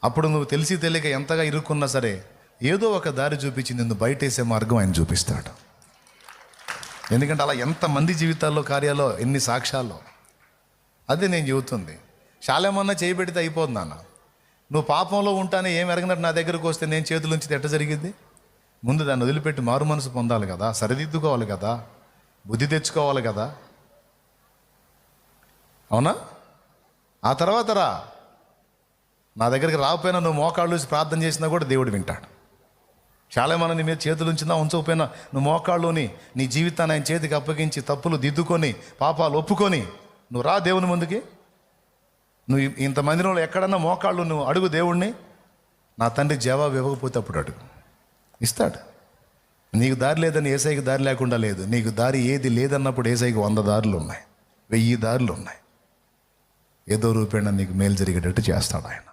అప్పుడు నువ్వు తెలిసి తెలియక ఎంతగా ఇరుక్కున్నా సరే ఏదో ఒక దారి చూపించి నిన్ను బయటేసే మార్గం ఆయన చూపిస్తాడు. ఎందుకంటే అలా ఎంతమంది జీవితాల్లో కార్యాల్లో ఎన్ని సాక్ష్యాల్లో. అదే నేను చెబుతుంది. శాలేమన్నా చేయబెడితే అయిపోతుంది నాన్న. నువ్వు పాపంలో ఉంటానే ఏం ఎరగనట్టు నా దగ్గరకు వస్తే నేను చేతులుంచితే ఎట్ట జరిగింది? ముందు దాన్ని వదిలిపెట్టి మారు మనసు పొందాలి కదా, సరిదిద్దుకోవాలి కదా, బుద్ధి తెచ్చుకోవాలి కదా, అవునా? ఆ తర్వాత రా. నా దగ్గరికి రాకపోయినా నువ్వు మోకాళ్ళు వేసి ప్రార్థన చేసినా కూడా దేవుడు వింటాడు. శాలేమన్నా నీ మీద చేతులు ఉంచినా ఉంచకపోయినా నువ్వు మోకాళ్ళుని నీ జీవితాన్ని ఆయన చేతికి అప్పగించి తప్పులు దిద్దుకొని పాపాలు ఒప్పుకొని నువ్వు రా దేవుని ముందుకి. నువ్వు ఇంతమందిలో ఎక్కడన్నా మోకాళ్ళు నువ్వు అడుగు దేవుణ్ణి. నా తండ్రి జవాబు ఇవ్వకపోతే అప్పుడు అడుగు, ఇస్తాడు. నీకు దారి లేదని ఏసైకి దారి లేకుండా లేదు. నీకు దారి ఏది లేదన్నప్పుడు ఏసైకి 100 దారులు ఉన్నాయి, 1000 దారులు ఉన్నాయి. ఏదో రూపేణ నీకు మేలు జరిగేటట్టు చేస్తాడు ఆయన.